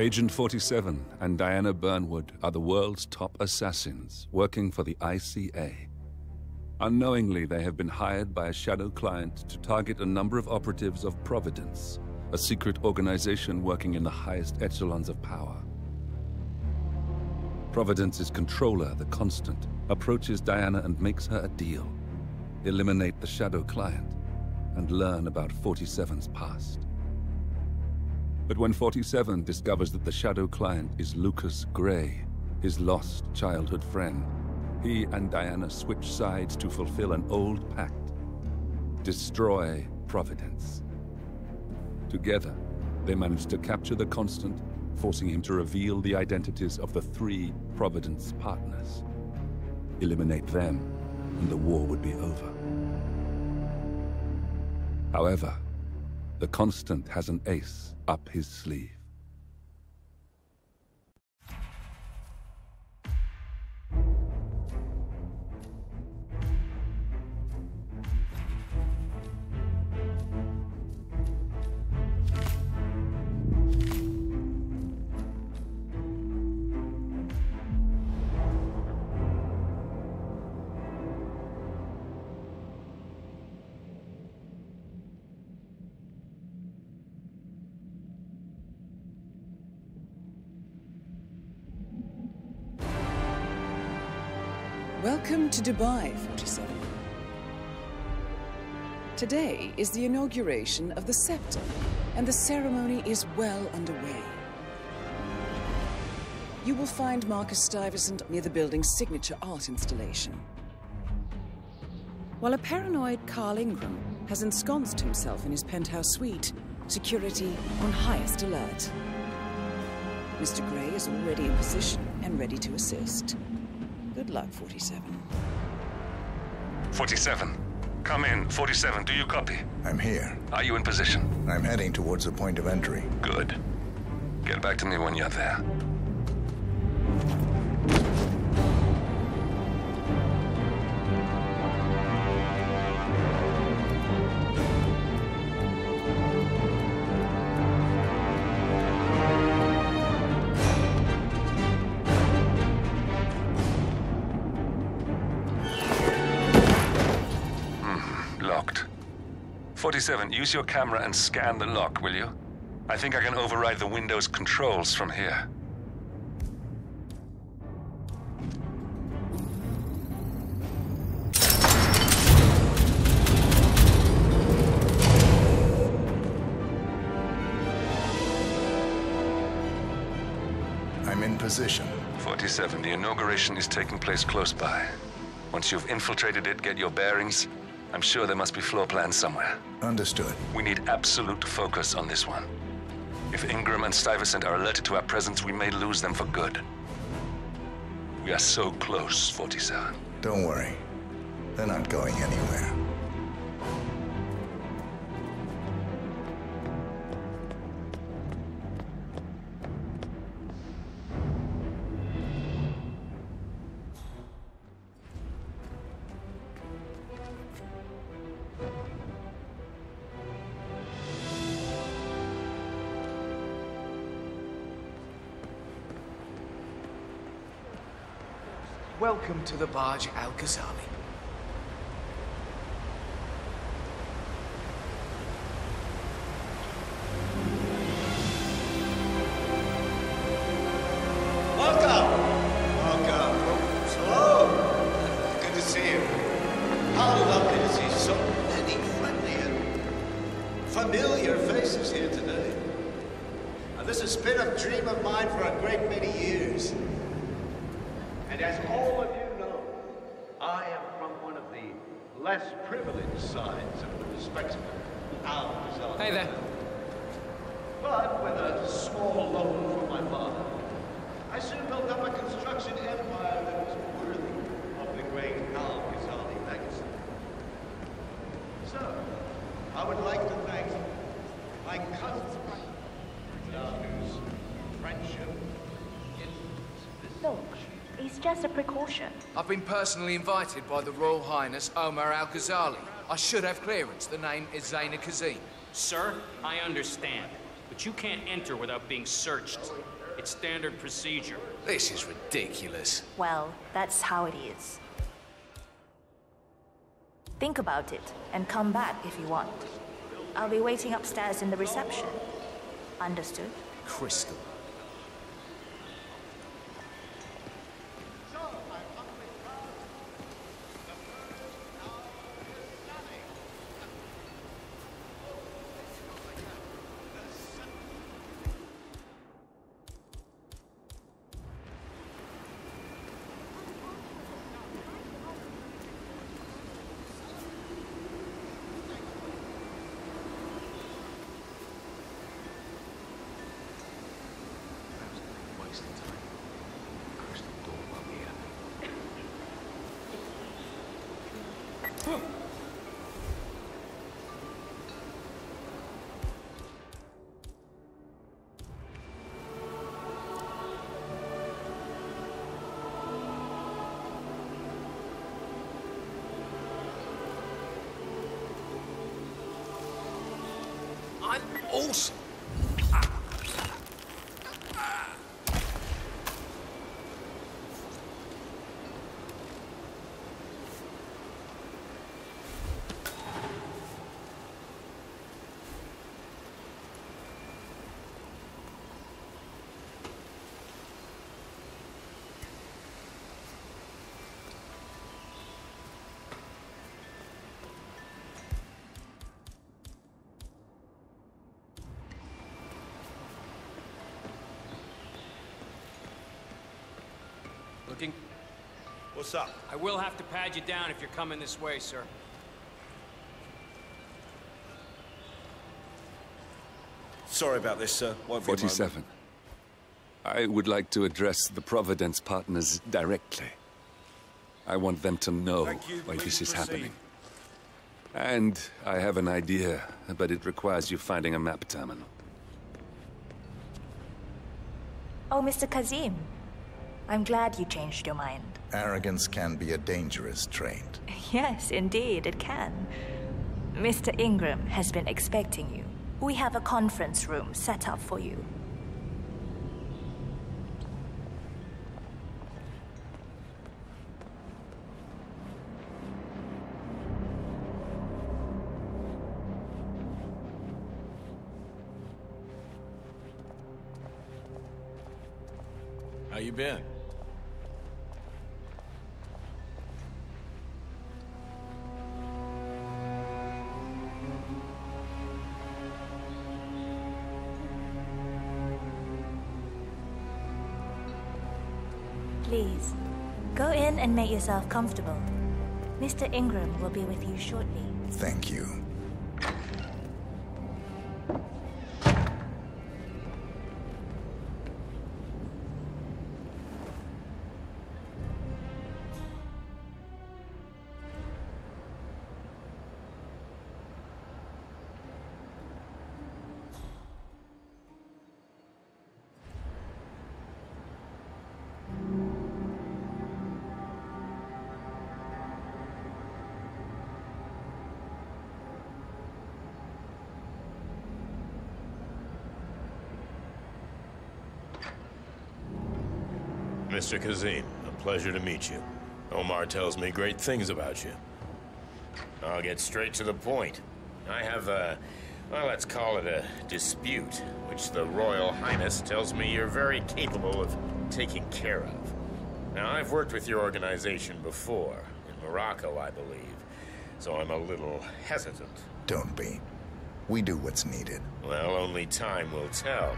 Agent 47 and Diana Burnwood are the world's top assassins working for the ICA. Unknowingly, they have been hired by a shadow client to target a number of operatives of Providence, a secret organization working in the highest echelons of power. Providence's controller, the Constant, approaches Diana and makes her a deal. Eliminate the shadow client and learn about 47's past. But when 47 discovers that the shadow client is Lucas Gray, his lost childhood friend, he and Diana switch sides to fulfill an old pact: destroy Providence. Together, they manage to capture the Constant, forcing him to reveal the identities of the 3 Providence partners. Eliminate them, and the war would be over. However, the Constant has an ace up his sleeve. Welcome to Dubai, 47. Today is the inauguration of the Scepter, and the ceremony is well underway. You will find Marcus Stuyvesant near the building's signature art installation, while a paranoid Carl Ingram has ensconced himself in his penthouse suite, security on highest alert. Mr. Gray is already in position and ready to assist. Good luck, 47. 47. Come in. 47, do you copy? I'm here. Are you in position? I'm heading towards the point of entry. Good. Get back to me when you're there. Locked. 47, use your camera and scan the lock, will you? I think I can override the Windows controls from here. I'm in position. 47, the inauguration is taking place close by. Once you've infiltrated it, get your bearings. I'm sure there must be floor plans somewhere. Understood. We need absolute focus on this one. If Ingram and Stuyvesant are alerted to our presence, we may lose them for good. We are so close, 47. Don't worry. They're not going anywhere. Welcome to the barge Al-Ghazali. Welcome! Welcome. Hello. Good to see you. How lovely to see so many friendly and familiar faces here today. Now, this has been a dream of mine for a great many years. And as all of you know, I am from one of the less privileged sides of the respectable Al-Ghazali. Hey there. But with a small loan from my father, I soon built up a construction empire that was worthy of the great Al-Ghazali legacy. So, I would like to thank my cousins, whose friendship is Look, it's just a precaution. I've been personally invited by the Royal Highness Omar Al-Ghazali. I should have clearance. The name is Zaina Kazim. Sir, I understand, but you can't enter without being searched. It's standard procedure. This is ridiculous. Well, that's how it is. Think about it, and come back if you want. I'll be waiting upstairs in the reception. Understood? Crystal. I'm awesome. Looking? What's up? I will have to pad you down if you're coming this way, sir. Sorry about this, sir. Won't be a moment. 47. I would like to address the Providence partners directly. I want them to know Thank you. why Please this is proceed. happening. And I have an idea, but it requires you finding a map terminal. Oh, Mr. Kazim. I'm glad you changed your mind. Arrogance can be a dangerous trait. Yes, indeed, it can. Mr. Ingram has been expecting you. We have a conference room set up for you. How you been? Please, go in and make yourself comfortable. Mr. Ingram will be with you shortly. Thank you. Mr. Kazim, a pleasure to meet you. Omar tells me great things about you. I'll get straight to the point. I have a, well, let's call it a dispute, which the Royal Highness tells me you're very capable of taking care of. Now, I've worked with your organization before, in Morocco, I believe, so I'm a little hesitant. Don't be. We do what's needed. Well, only time will tell.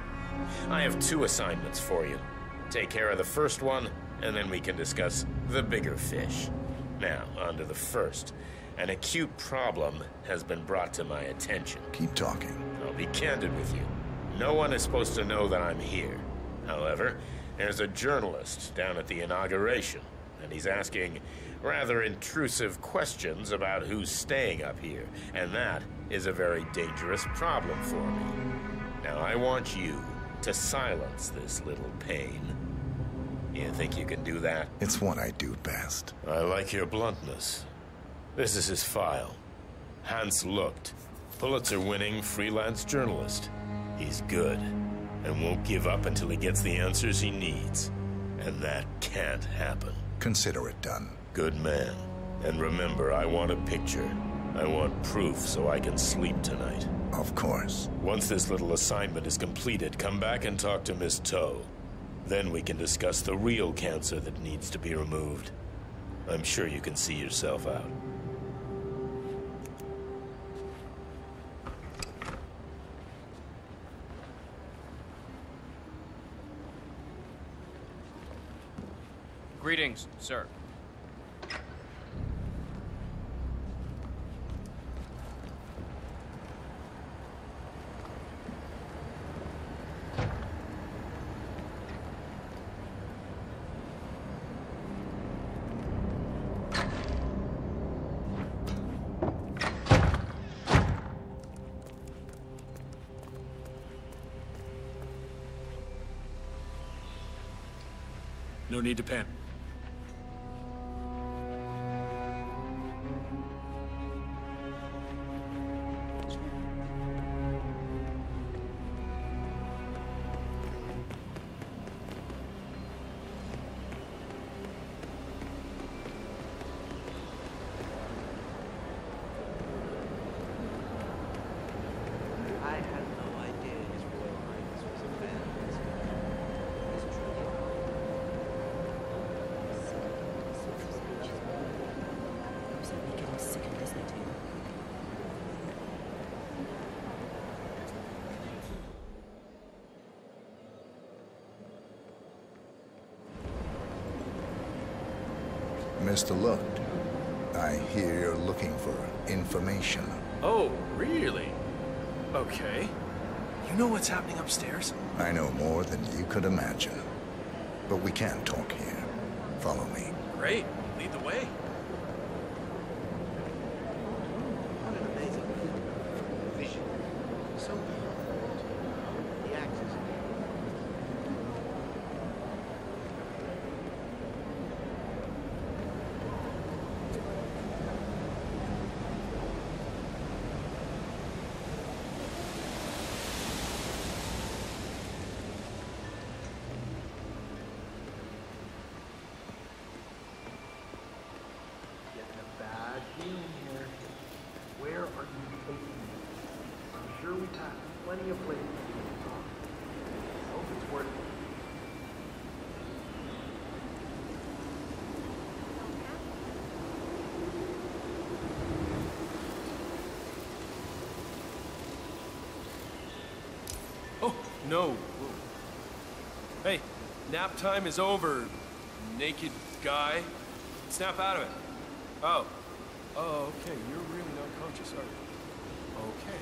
I have 2 assignments for you. Take care of the first one, and then we can discuss the bigger fish. Now, on to the first. An acute problem has been brought to my attention. Keep talking. I'll be candid with you. No one is supposed to know that I'm here. However, there's a journalist down at the inauguration, and he's asking rather intrusive questions about who's staying up here, and that is a very dangerous problem for me. Now, I want you to silence this little pain. You think you can do that? It's what I do best. I like your bluntness. This is his file. Hans Lucht, Pulitzer-winning freelance journalist. He's good, and won't give up until he gets the answers he needs. And that can't happen. Consider it done. Good man. And remember, I want a picture. I want proof so I can sleep tonight. Of course. Once this little assignment is completed, come back and talk to Miss Toe. Then we can discuss the real cancer that needs to be removed. I'm sure you can see yourself out. Greetings, sir. No need to pen. Mr. Lucht, I hear you're looking for information. Oh, really? Okay. You know what's happening upstairs? I know more than you could imagine. But we can't talk here. Follow me. Great. Lead the way. What an amazing vision. So powerful. The axis. Plenty of places. Hope it's worth it. Oh, no. Hey, nap time is over, naked guy. Snap out of it. Oh. Oh, okay. You're really not conscious, are you? Okay.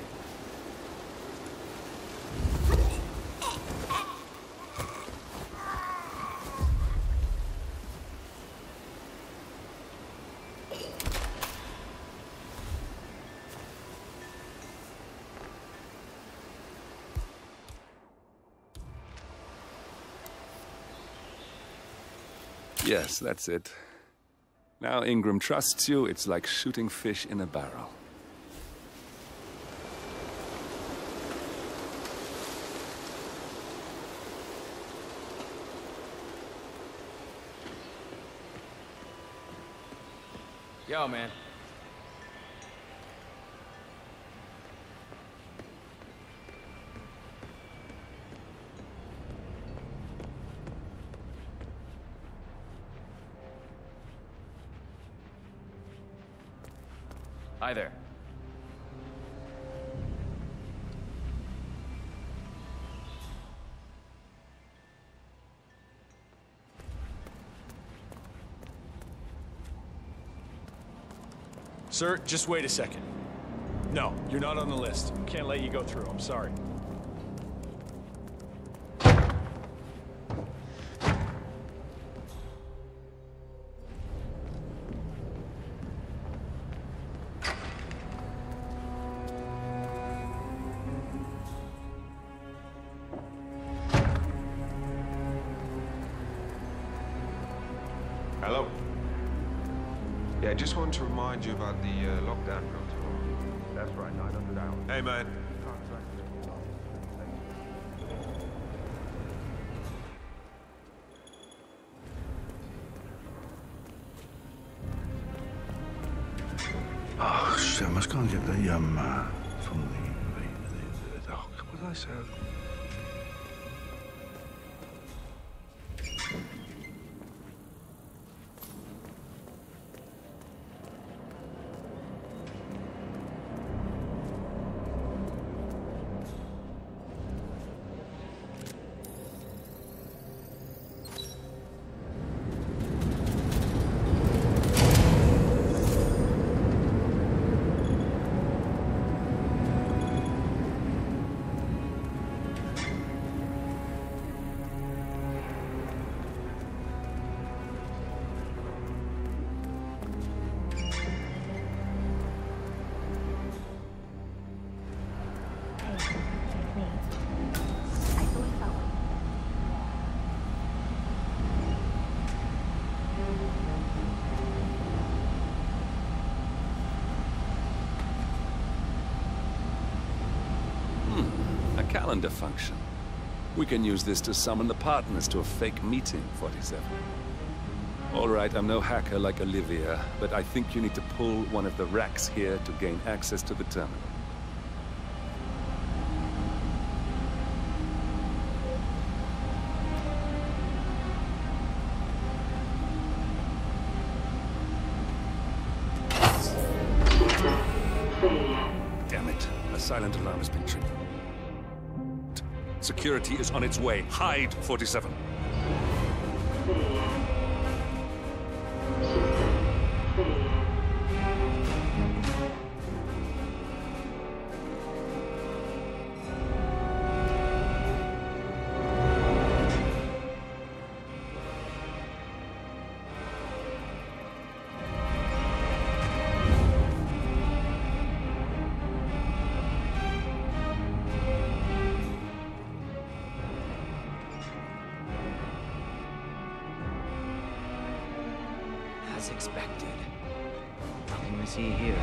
Yes, that's it. Now Ingram trusts you, it's like shooting fish in a barrel. Yo, man. Hi there. Sir, just wait a second. No, you're not on the list. Can't let you go through. I'm sorry. Hello. Yeah, I just wanted to remind you about the lockdown protocol. That's right, 900 hours. Hey, man. must go and get the, from the oh, what did I say? Calendar function. We can use this to summon the partners to a fake meeting, 47. All right, I'm no hacker like Olivia, but I think you need to pull one of the racks here to gain access to the terminal. Damn it. A silent alarm has been triggered. Security is on its way. Hide, 47. As expected. Nothing to see here.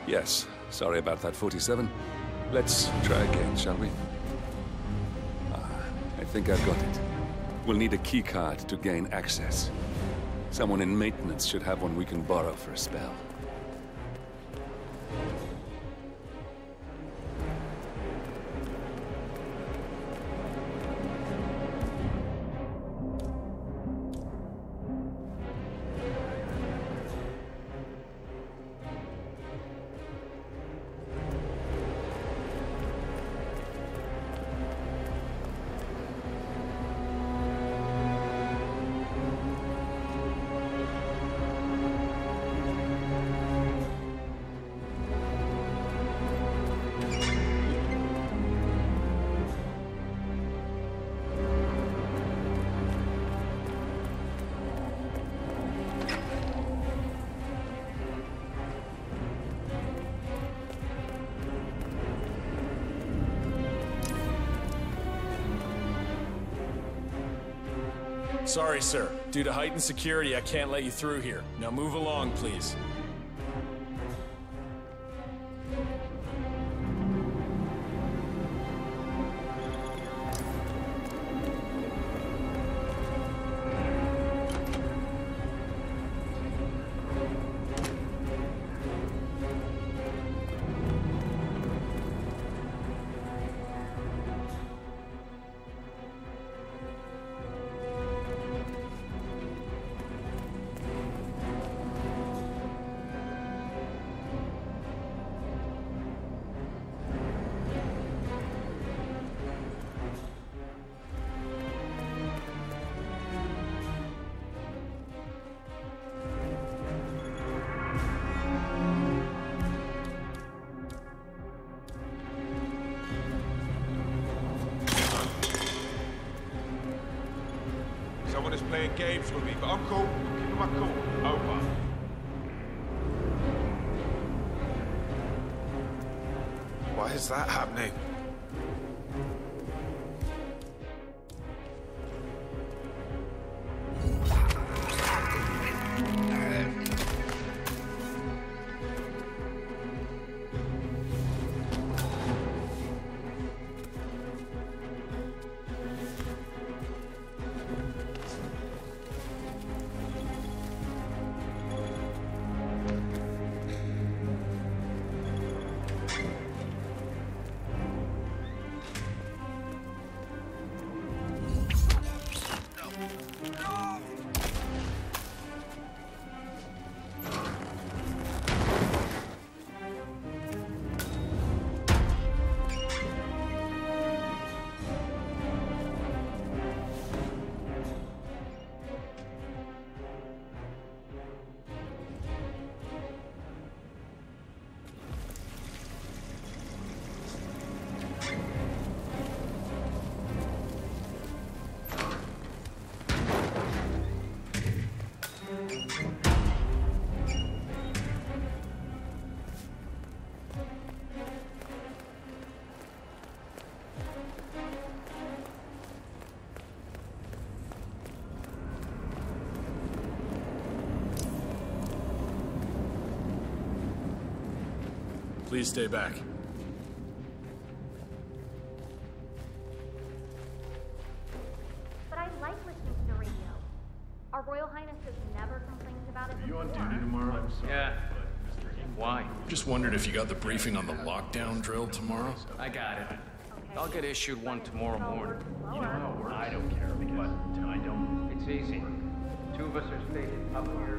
Yes, sorry about that, 47. Let's try again, shall we? I think I've got it. We'll need a keycard to gain access. Someone in maintenance should have one we can borrow for a spell. Sorry, sir. Due to heightened security, I can't let you through here. Now move along, please. Someone is playing games with me, but I'm cool. I'm keeping my cool. Over. Why is that happening? Please stay back. But I like listening to the radio. Our Royal Highness has never complained about it before. You on duty tomorrow? Yeah. Why? Just wondered if you got the briefing on the lockdown drill tomorrow? I got it. I'll get issued one tomorrow morning. You know how it works? I don't care, but I don't. It's easy. Two of us are stationed up here.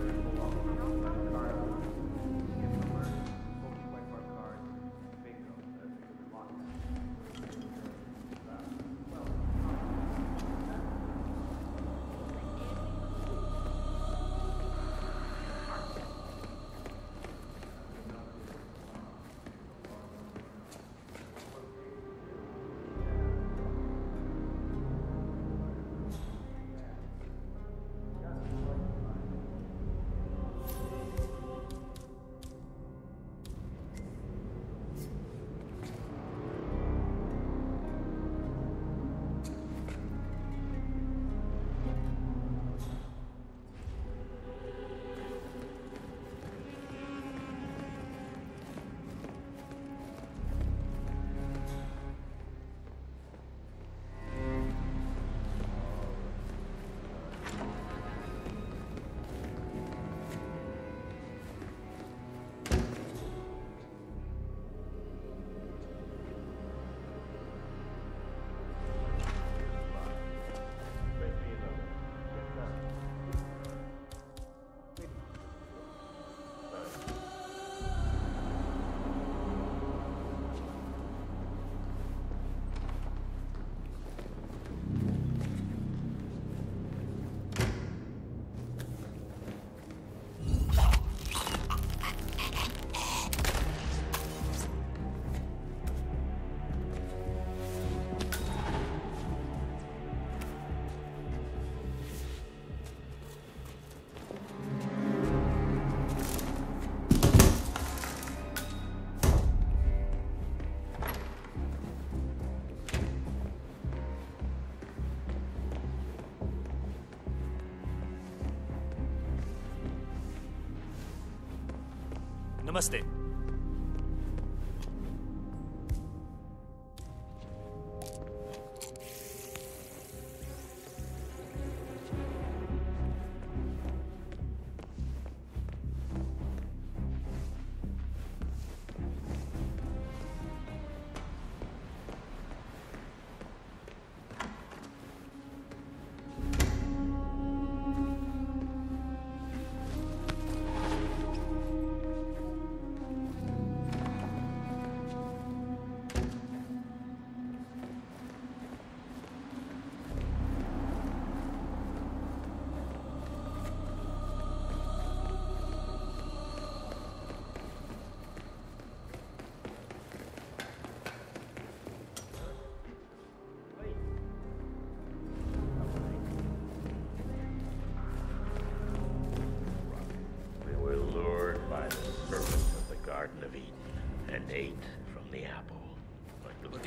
Namaste.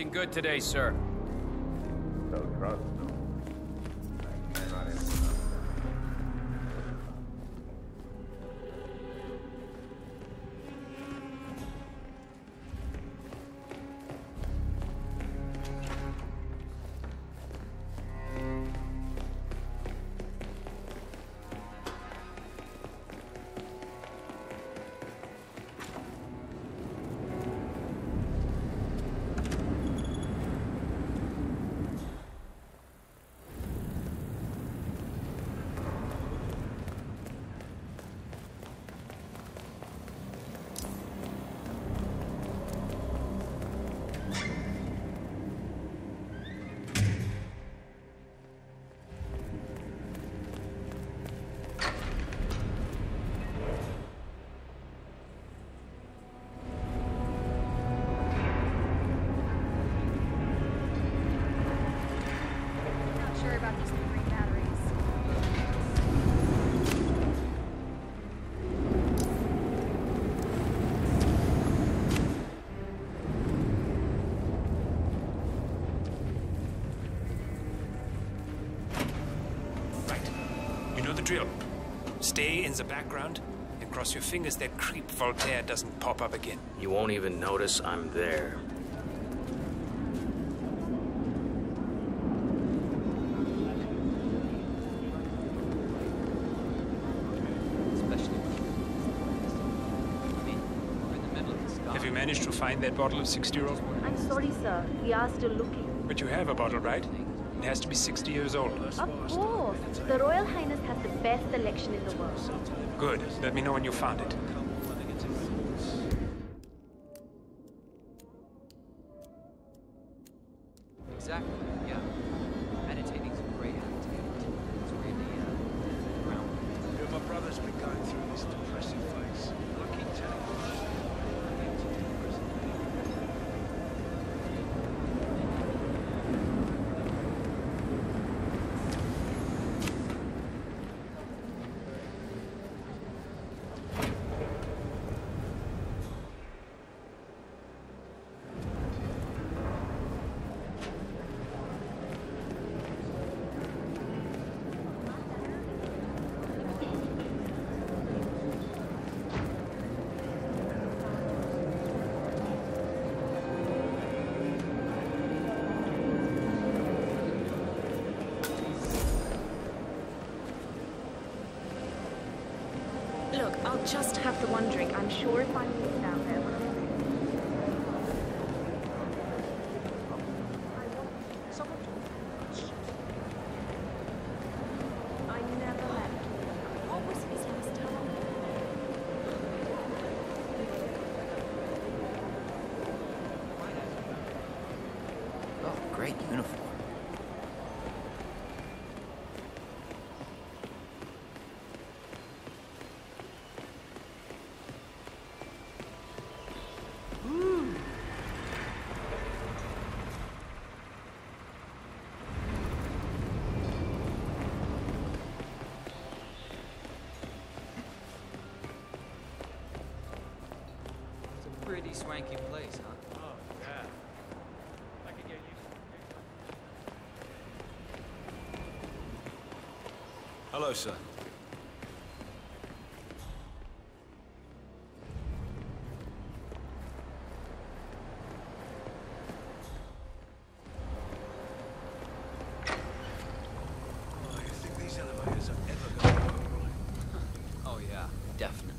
Looking good today, sir. Don't trust them. You know the drill. Stay in the background and Cross your fingers that creep Voltaire doesn't pop up again. You won't even notice I'm there. Have you managed to find that bottle of 60-year-old? I'm sorry, sir. We are still looking. But you have a bottle, right? It has to be 60 years old. Of course. The Royal Highness has the best selection in the world. Good. Let me know when you found it. Exactly, yeah. Meditating's a great attitude. It's really, grounding. My brother's been going through this depressive phase. I keep telling him. Look, I'll just have the one drink. I'm sure if I'm down there. I never left. What was his last time? Oh, great uniform. Pretty swanky place, huh? Oh, yeah. I could get used to it. Hello, sir. Oh, you think these elevators are ever going to work right? Oh yeah, definitely.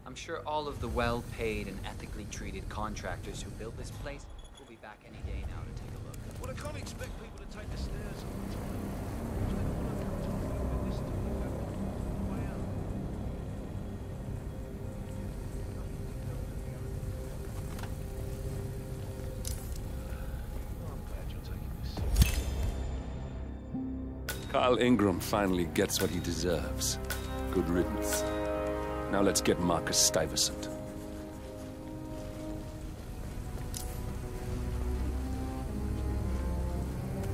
I'm sure all of the well-paid and ethically treated contractors who built this place will be back any day now to take a look. Well, I can't expect people to take the stairs all the time. They don't want to come to a witness to the way out. Oh, I'm glad you're taking this seriously. Carl Ingram finally gets what he deserves. Good riddance. Now let's get Marcus Stuyvesant.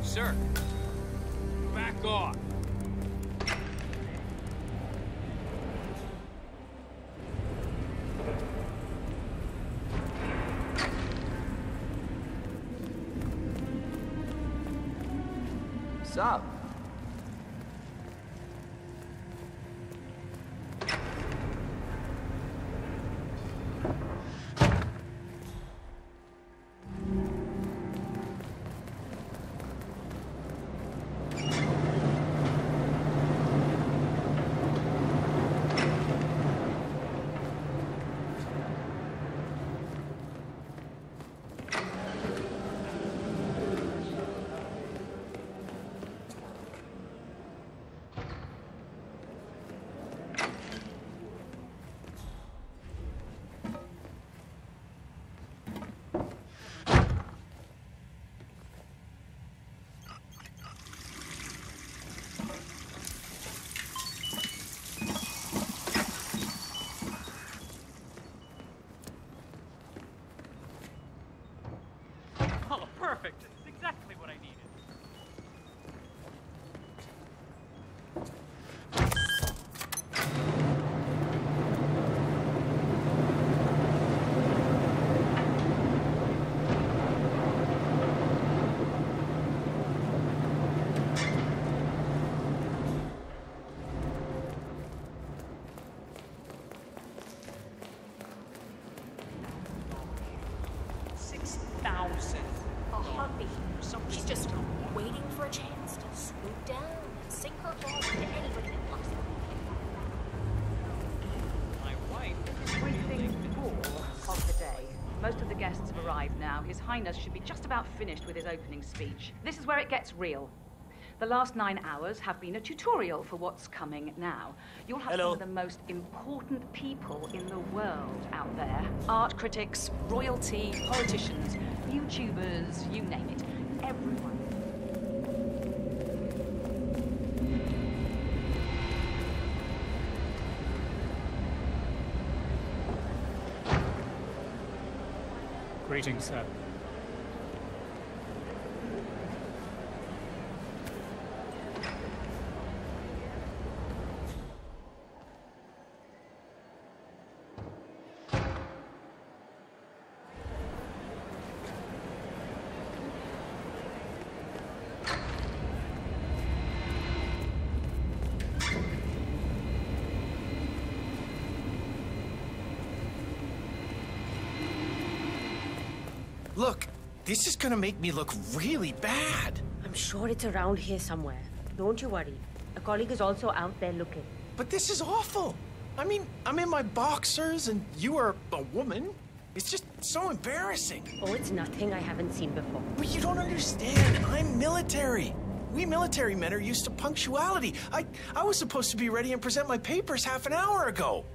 Sir, back off. Sup? Oh, perfect. It's exactly what I needed. can't be. She's just waiting for a chance to swoop down and sink her claws into anybody that walks in. Briefing 4 of the day. Most of the guests have arrived now. His Highness should be just about finished with his opening speech. This is where it gets real. The last 9 hours have been a tutorial for what's coming now. You'll have some of the most important people in the world out there. Art critics, royalty, politicians, YouTubers, you name it. Everyone. Greetings, sir. Look, this is gonna make me look really bad. I'm sure it's around here somewhere. Don't you worry. A colleague is also out there looking. But this is awful. I mean, I'm in my boxers and you are a woman. It's just so embarrassing. Oh, it's nothing I haven't seen before. But you don't understand. I'm military. We military men are used to punctuality. I was supposed to be ready and present my papers half an hour ago.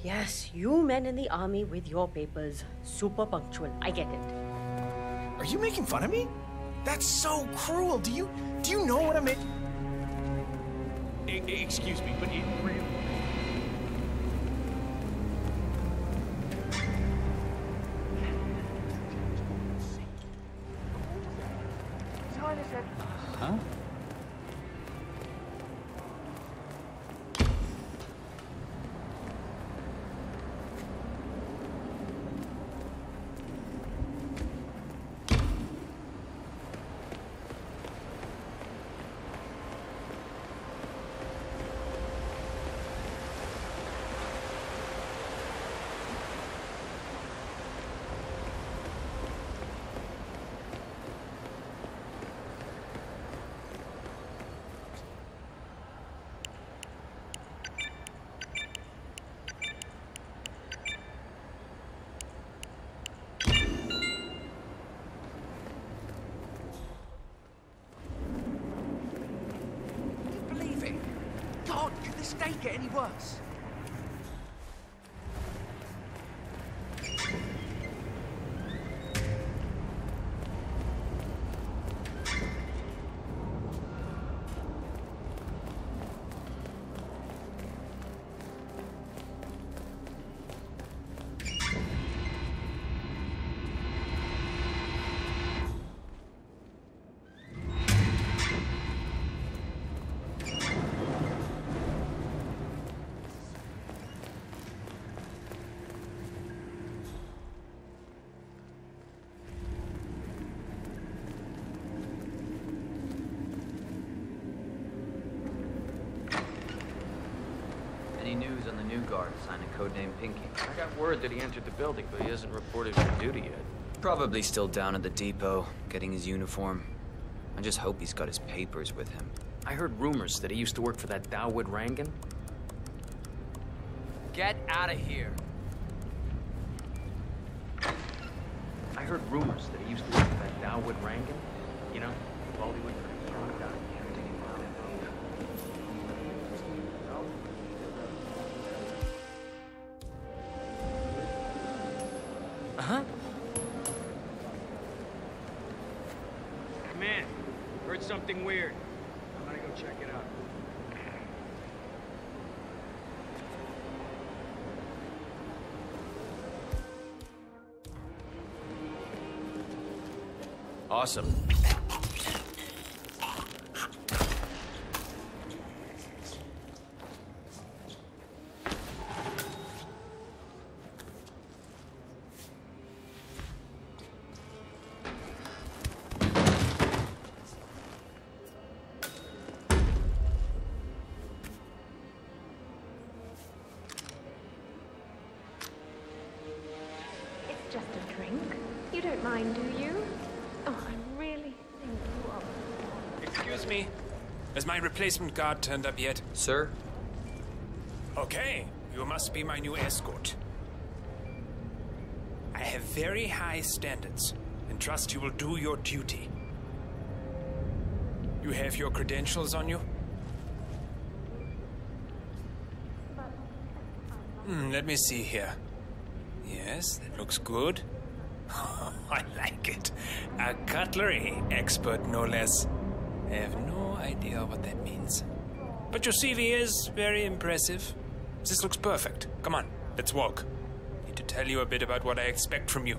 Yes, you men in the army with your papers. Super punctual. I get it. Are you making fun of me? That's so cruel. Do you know what I mean? Excuse me, but it really... Huh? God, could this day get any worse? Any news on the new guard assigned to codename Pinky? I got word that he entered the building, but he hasn't reported for duty yet. Probably still down at the depot, getting his uniform. I just hope he's got his papers with him. I heard rumors that he used to work for that Dawood Rangan. Get out of here. I heard rumors that he used to work for that Dawood Rangan. You know, the Bollywood young guy. Uh-huh. Come in. Heard something weird. I'm gonna go check it out. Awesome. It's just a drink. You don't mind, do you? Oh, I really think you are. Excuse me. Has my replacement guard turned up yet? Sir? Okay, you must be my new escort. I have very high standards and trust you will do your duty. You have your credentials on you? Let me see here. Yes, that looks good. I like it. A cutlery expert, no less. I have no idea what that means. But your CV is very impressive. This looks perfect. Come on, let's walk. I need to tell you a bit about what I expect from you.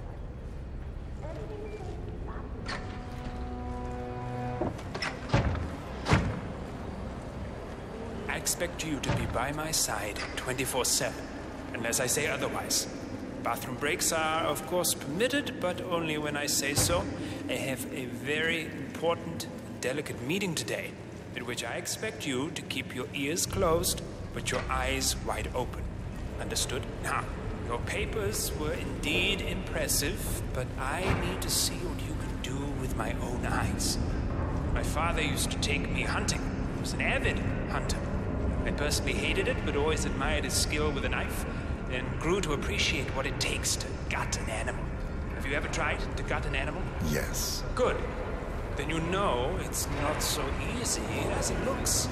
I expect you to be by my side 24/7, unless I say otherwise. Bathroom breaks are, of course, permitted, but only when I say so. I have a very important and delicate meeting today, at which I expect you to keep your ears closed, but your eyes wide open. Understood? Now, your papers were indeed impressive, but I need to see what you can do with my own eyes. My father used to take me hunting. He was an avid hunter. I personally hated it, but always admired his skill with a knife, and grew to appreciate what it takes to gut an animal. Have you ever tried to gut an animal? Yes. Good. Then you know it's not so easy as it looks.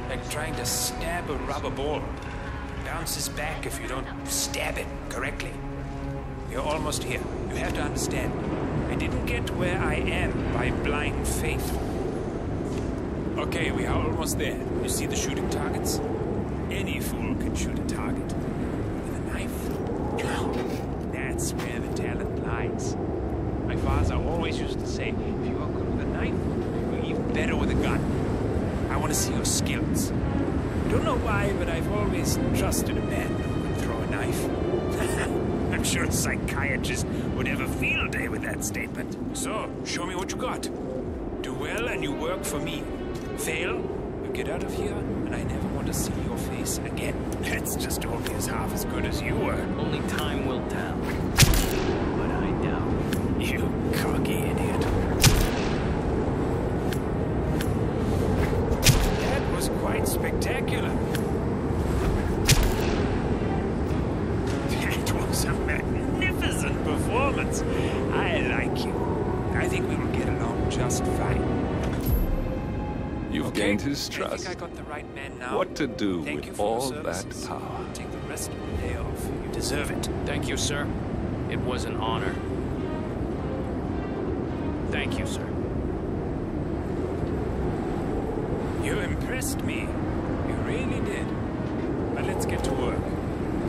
Like trying to stab a rubber ball. It bounces back if you don't stab it correctly. You're almost here. You have to understand. I didn't get where I am by blind faith. Okay, we are almost there. You see the shooting targets? Any fool can shoot a target. With a knife? That's where the talent lies. My father always used to say, if you are good with a knife, you're even better with a gun. I want to see your skills. Don't know why, but I've always trusted a man who can throw a knife. I'm sure a psychiatrist would have a field day with that statement. So, show me what you got. Do well and you work for me. Fail, you get out of here, and I never want to see your face again. That's just only as half as good as you were. Only time will tell. But I doubt. You cocky idiot. That was quite spectacular. That was a magnificent performance. I like you. I think we will get along just fine. You've gained his trust. I think I got the right man now. What to do Thank you with for your all that services. power? Take the rest of the day off. You deserve it. Thank you, sir. It was an honor. Thank you, sir. You impressed me. You really did. But let's get to work.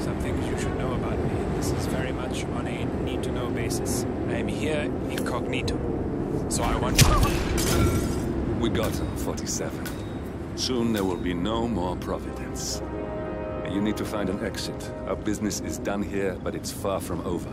Some things you should know about me. This is very much on a need-to-know basis. I am here incognito. So I want you... We got him, 47. Soon there will be no more Providence. You need to find an exit. Our business is done here, but it's far from over.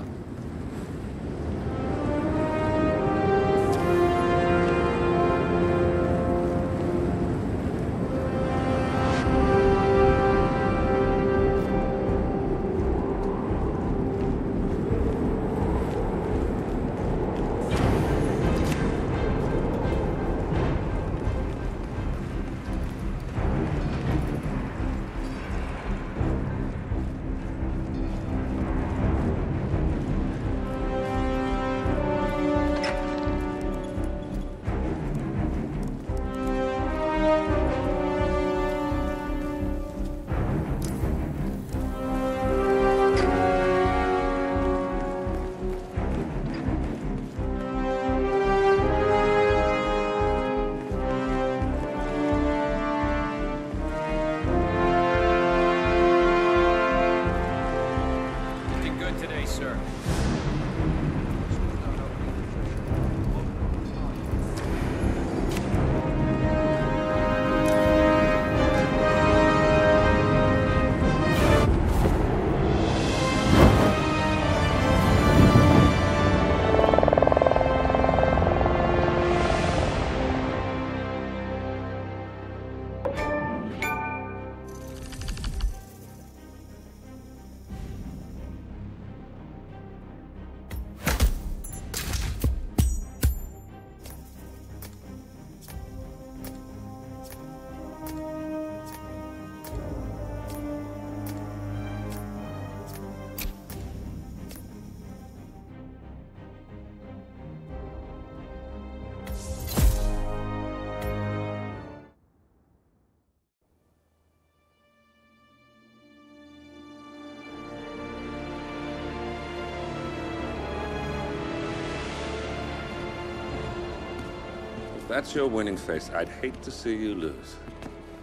that's your winning face, I'd hate to see you lose.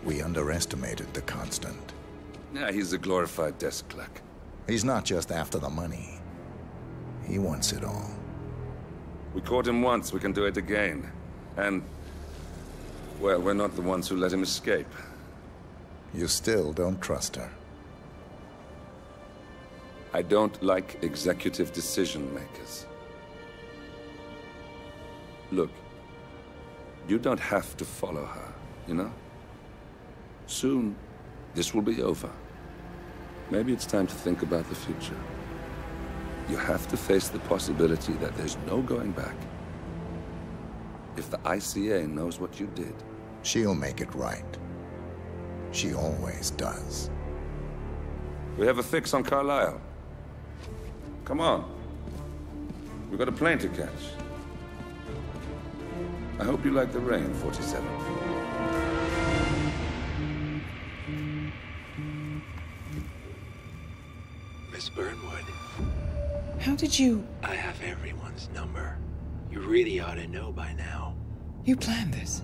We underestimated the Constant. Yeah, he's a glorified desk clerk. He's not just after the money. He wants it all. We caught him once, we can do it again. And, well, we're not the ones who let him escape. You still don't trust her? I don't like executive decision makers. Look, you don't have to follow her, you know? Soon, this will be over. Maybe it's time to think about the future. You have to face the possibility that there's no going back. If the ICA knows what you did... She'll make it right. She always does. We have a fix on Carlisle. Come on. We've got a plane to catch. I hope you like the rain, 47. Miss Burnwood. How did you... I have everyone's number. You really ought to know by now. You planned this?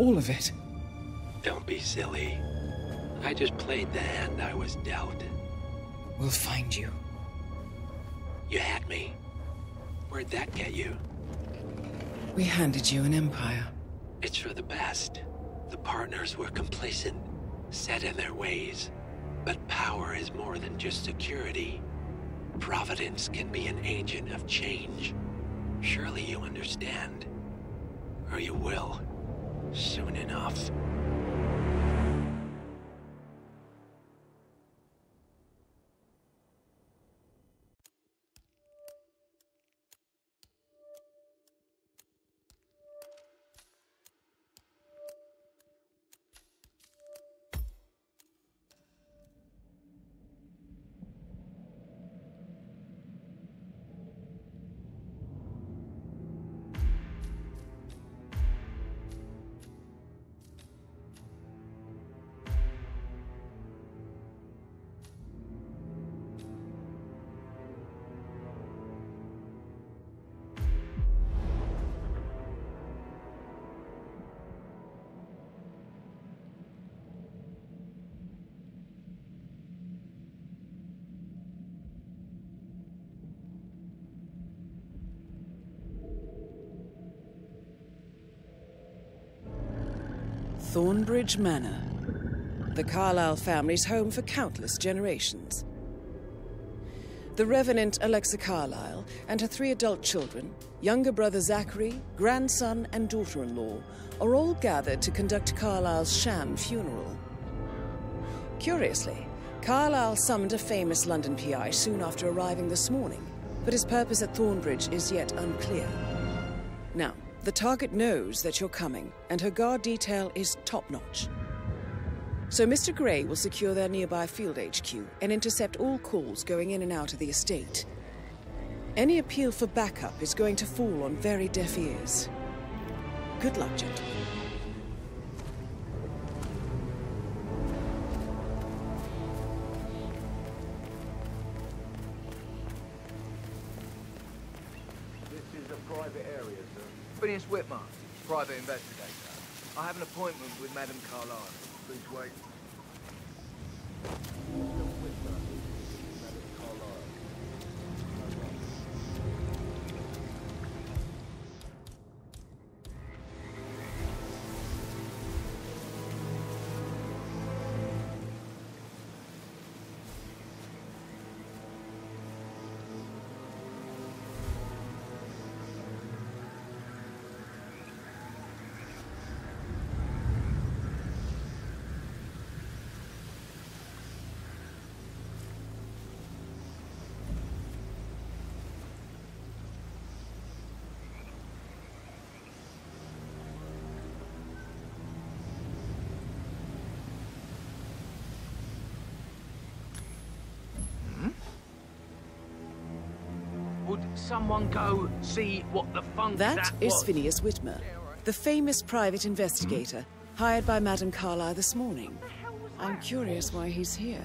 All of it? Don't be silly. I just played the hand I was dealt. We'll find you. You had me. Where'd that get you? We handed you an empire. It's for the best. The partners were complacent, set in their ways. But power is more than just security. Providence can be an agent of change. Surely you understand. Or you will. Soon enough. Thornbridge Manor, the Carlisle family's home for countless generations. The Revenant Alexa Carlisle and her 3 adult children, younger brother Zachary, grandson and daughter-in-law, are all gathered to conduct Carlisle's sham funeral. Curiously, Carlisle summoned a famous London PI soon after arriving this morning, but his purpose at Thornbridge is yet unclear. Now, the target knows that you're coming, and her guard detail is top-notch. So Mr. Gray will secure their nearby field HQ and intercept all calls going in and out of the estate. Any appeal for backup is going to fall on very deaf ears. Good luck, gentlemen. This is a private area, sir. Phineas Whitmer, private investigator. I have an appointment with Madame Carlisle. Please wait. Would someone go see what the funk That is was? Phineas Whitmer, the famous private investigator hired by Madame Carlisle this morning. I'm curious why he's here.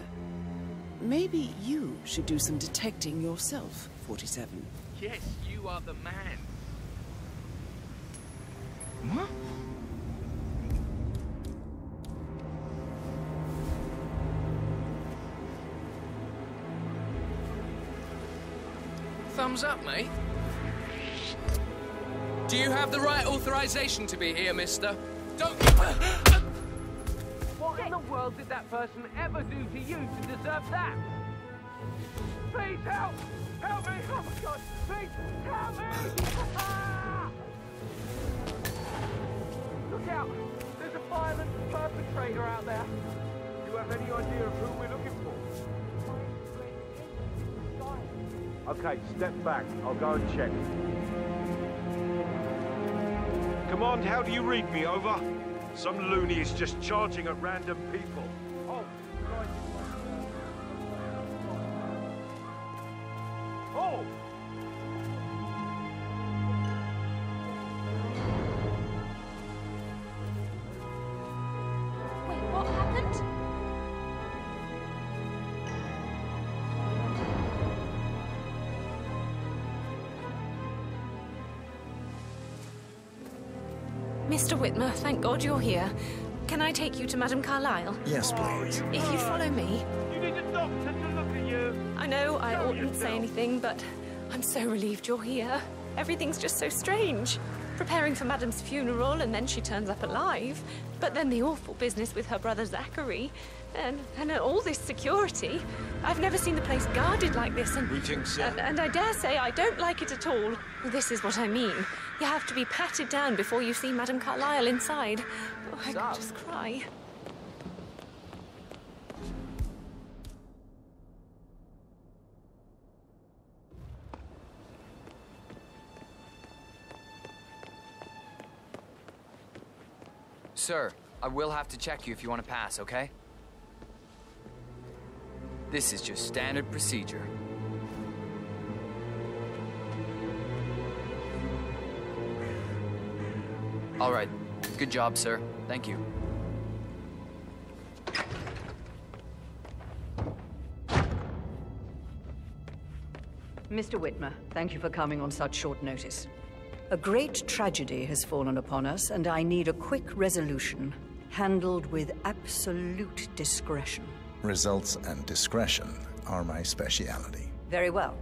Maybe you should do some detecting yourself, 47. Yes, you are the man. Huh? Thumbs up, mate. Do you have the right authorization to be here, mister? Don't... What in the world did that person ever do to you to deserve that? Please help! Help me! Oh my God! Please help me! Look out! There's a violent perpetrator out there. Do you have any idea of who we're looking for? Okay, step back. I'll go and check. Command, how do you read me? Over? Some loony is just charging at random people. Oh, Christ. Oh! Wait, what happened? Mr. Whitmer, thank God you're here. Can I take you to Madame Carlyle? Yes, please. If you'd follow me. You need a doctor to look at you. I know I oughtn't say anything, but I'm so relieved you're here. Everything's just so strange. Preparing for Madame's funeral, and then she turns up alive. But then the awful business with her brother Zachary. And all this security. I've never seen the place guarded like this, and I dare say I don't like it at all. This is what I mean. You have to be patted down before you see Madame Carlyle inside. Oh, I could just cry. Sir, I will have to check you if you want to pass, okay? This is just standard procedure. All right. Good job, sir. Thank you. Mr. Whitmer, thank you for coming on such short notice. A great tragedy has fallen upon us, and I need a quick resolution, handled with absolute discretion. Results and discretion are my speciality. Very well.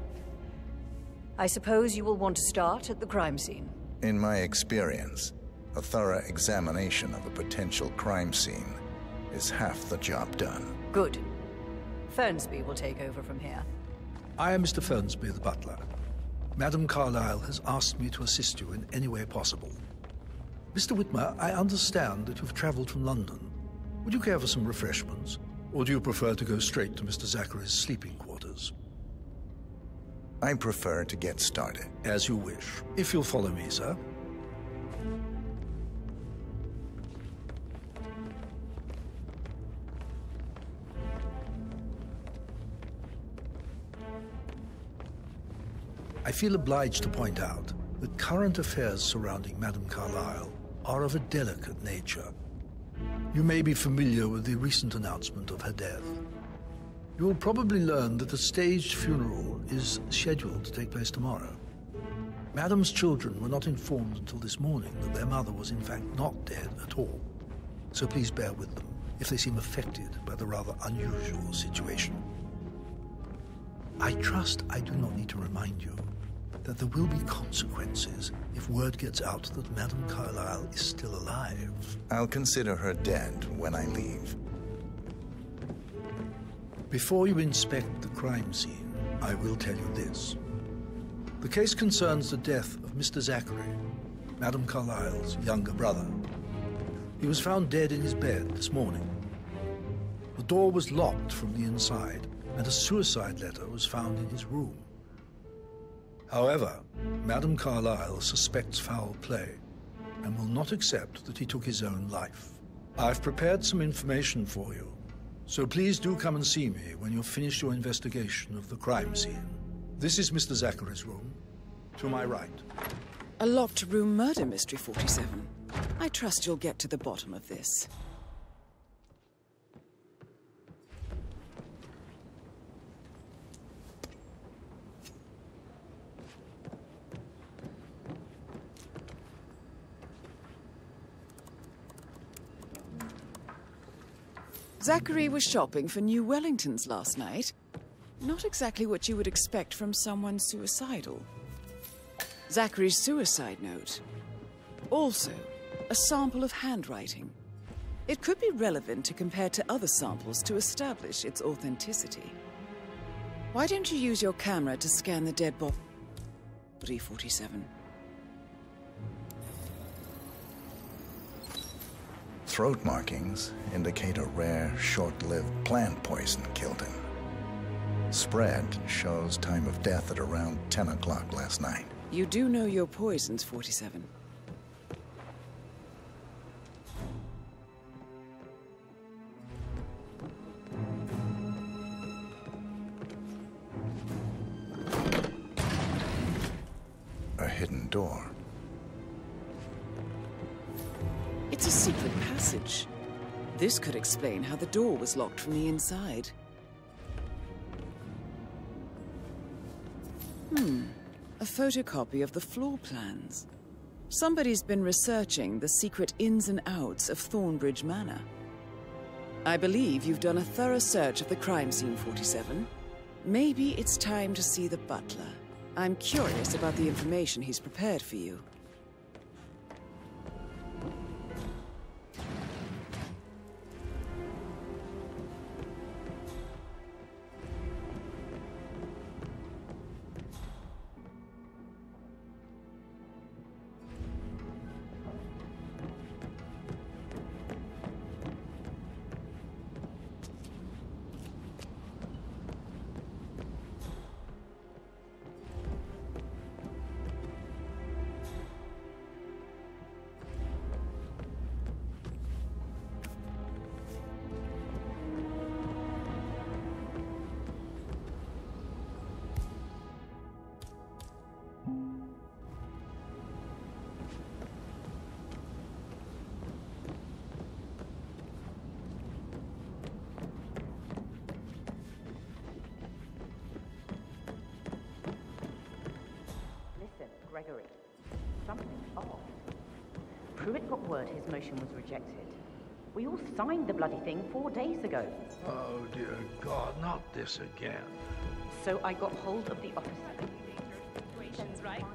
I suppose you will want to start at the crime scene. In my experience, a thorough examination of a potential crime scene is half the job done. Good. Fernsby will take over from here. I am Mr. Fernsby, the butler. Madame Carlyle has asked me to assist you in any way possible. Mr. Whitmer, I understand that you've traveled from London. Would you care for some refreshments? Or do you prefer to go straight to Mr. Zachary's sleeping quarters? I prefer to get started. As you wish. If you'll follow me, sir. I feel obliged to point out that current affairs surrounding Madame Carlyle are of a delicate nature. You may be familiar with the recent announcement of her death. You will probably learn that a staged funeral is scheduled to take place tomorrow. Madame's children were not informed until this morning that their mother was in fact not dead at all. So please bear with them if they seem affected by the rather unusual situation. I trust I do not need to remind you that there will be consequences if word gets out that Madame Carlyle is still alive. I'll consider her dead when I leave. Before you inspect the crime scene, I will tell you this. The case concerns the death of Mr. Zachary, Madame Carlyle's younger brother. He was found dead in his bed this morning. The door was locked from the inside, and a suicide letter was found in his room. However, Madame Carlyle suspects foul play and will not accept that he took his own life. I've prepared some information for you, so please do come and see me when you've finished your investigation of the crime scene. This is Mr. Zachary's room, to my right. A locked room murder mystery, 47. I trust you'll get to the bottom of this. Zachary was shopping for new Wellingtons last night. Not exactly what you would expect from someone suicidal. Zachary's suicide note. Also, a sample of handwriting. It could be relevant to compare to other samples to establish its authenticity. Why don't you use your camera to scan the dead body, 47? Throat markings indicate a rare, short-lived plant poison killed him. Spread shows time of death at around 10 o'clock last night. You do know your poisons, 47. A hidden door. It's a secret passage. This could explain how the door was locked from the inside. A photocopy of the floor plans. Somebody's been researching the secret ins and outs of Thornbridge Manor. I believe you've done a thorough search of the crime scene, 47. Maybe it's time to see the butler. I'm curious about the information he's prepared for you. Gregory, something's off. Pruitt got word his motion was rejected. We all signed the bloody thing 4 days ago. Oh, dear God, not this again. So I got hold of the officer. Situations, right?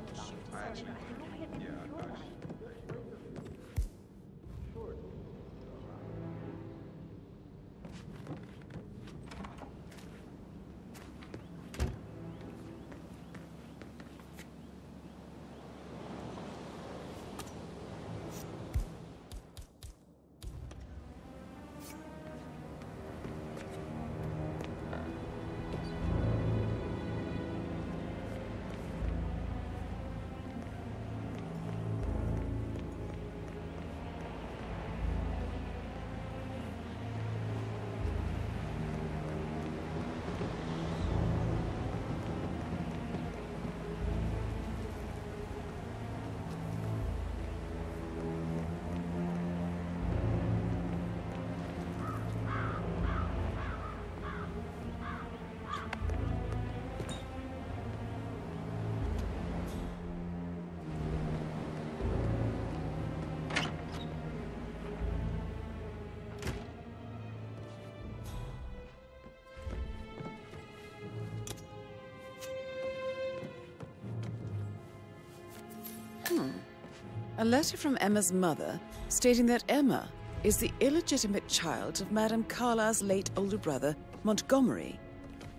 A letter from Emma's mother stating that Emma is the illegitimate child of Madame Carlisle's late older brother, Montgomery.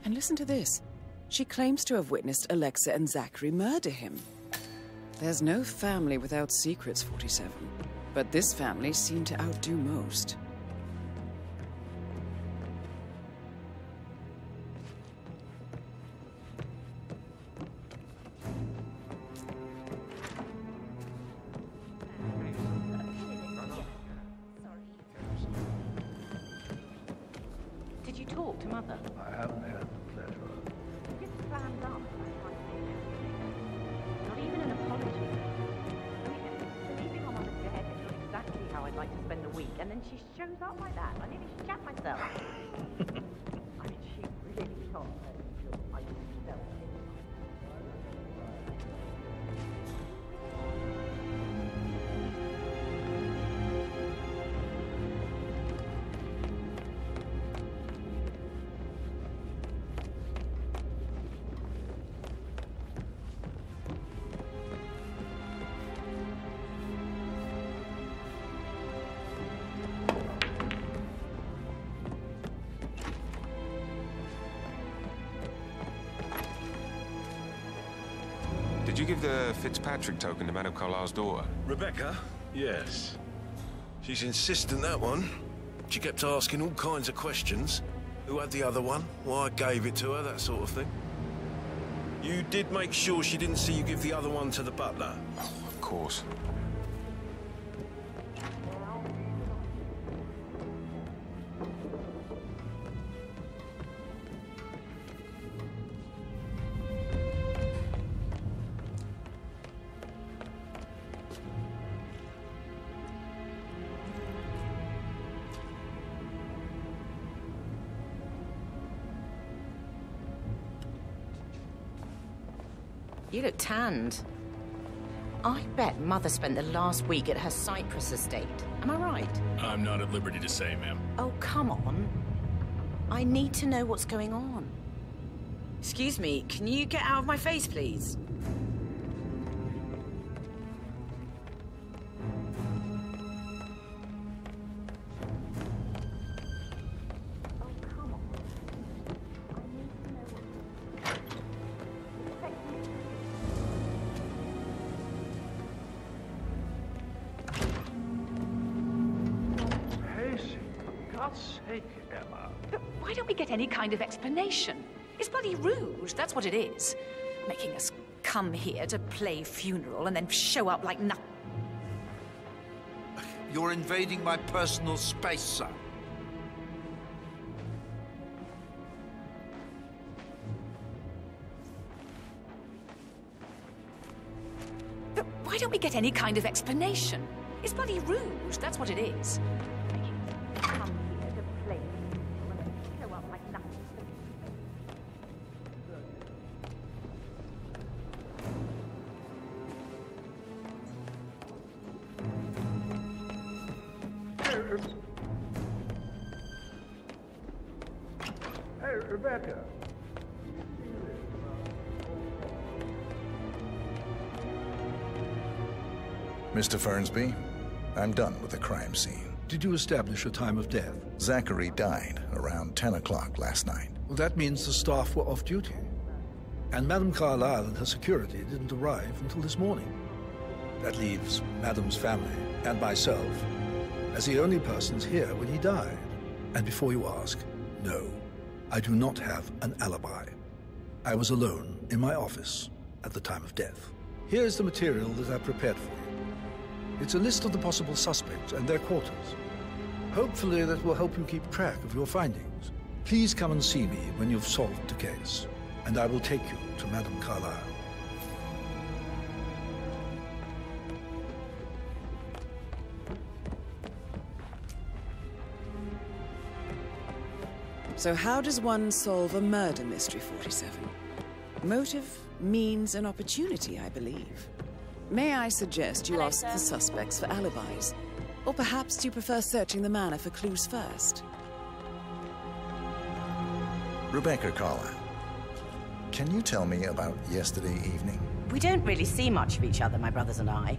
And listen to this. She claims to have witnessed Alexa and Zachary murder him. There's no family without secrets, 47. But this family seemed to outdo most. Did you talk to Mother? I haven't had the pleasure. It's planned up. Not even an apology. I mean, leaving on Mother's head is not exactly how I'd like to spend the week, and then she shows up like that. I nearly shat myself. I mean, she really thought that I just felt it. Did you give the Fitzpatrick token to Madame Carlisle's daughter? Rebecca? Yes. She's insistent, that one. She kept asking all kinds of questions. Who had the other one? Why I gave it to her, that sort of thing. You did make sure she didn't see you give the other one to the butler? Oh, of course. You look tanned. I bet Mother spent the last week at her Cyprus estate. Am I right? I'm not at liberty to say, ma'am. Oh, come on. I need to know what's going on. Excuse me, can you get out of my face, please? Why don't we get any kind of explanation? It's bloody rude, that's what it is. Making us come here to play funeral and then show up like nothing. You're invading my personal space, sir. But why don't we get any kind of explanation? It's bloody rude, that's what it is. Come here to play and then show up like nothing. Hey, Rebecca. Mr. Fernsby, I'm done with the crime scene. Did you establish a time of death? Zachary died around 10 o'clock last night. Well, that means the staff were off duty. And Madame Carlisle and her security didn't arrive until this morning. That leaves Madame's family and myself as the only persons here when he died. And before you ask, no, I do not have an alibi. I was alone in my office at the time of death. Here is the material that I prepared for you. It's a list of the possible suspects and their quarters. Hopefully that will help you keep track of your findings. Please come and see me when you've solved the case, and I will take you to Madame Carlisle. So how does one solve a murder mystery, 47? Motive, means, and opportunity, I believe. May I suggest you ask the suspects for alibis? Or perhaps do you prefer searching the manor for clues first? Rebecca Carlisle, can you tell me about yesterday evening? We don't really see much of each other, my brothers and I.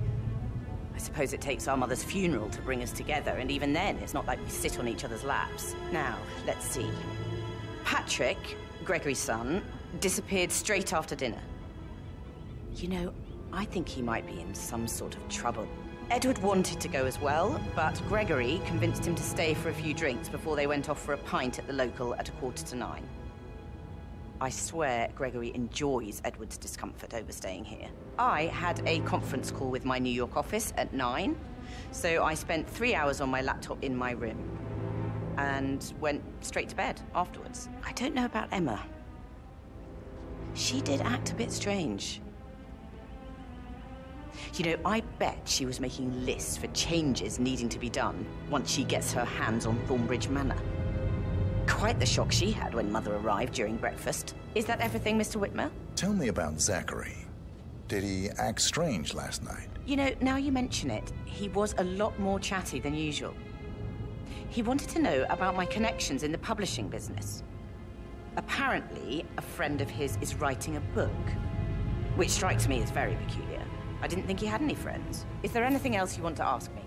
I suppose it takes our mother's funeral to bring us together, and even then, it's not like we sit on each other's laps. Now, let's see. Patrick, Gregory's son, disappeared straight after dinner. You know, I think he might be in some sort of trouble. Edward wanted to go as well, but Gregory convinced him to stay for a few drinks before they went off for a pint at the local at 9:15. I swear Gregory enjoys Edward's discomfort over staying here. I had a conference call with my New York office at 9, so I spent 3 hours on my laptop in my room and went straight to bed afterwards. I don't know about Emma. She did act a bit strange. You know, I bet she was making lists for changes needing to be done once she gets her hands on Thornbridge Manor. Quite the shock she had when Mother arrived during breakfast. Is that everything, Mr. Whitmer? Tell me about Zachary. Did he act strange last night? You know, now you mention it, he was a lot more chatty than usual. He wanted to know about my connections in the publishing business. Apparently, a friend of his is writing a book, which strikes me as very peculiar. I didn't think he had any friends. Is there anything else you want to ask me?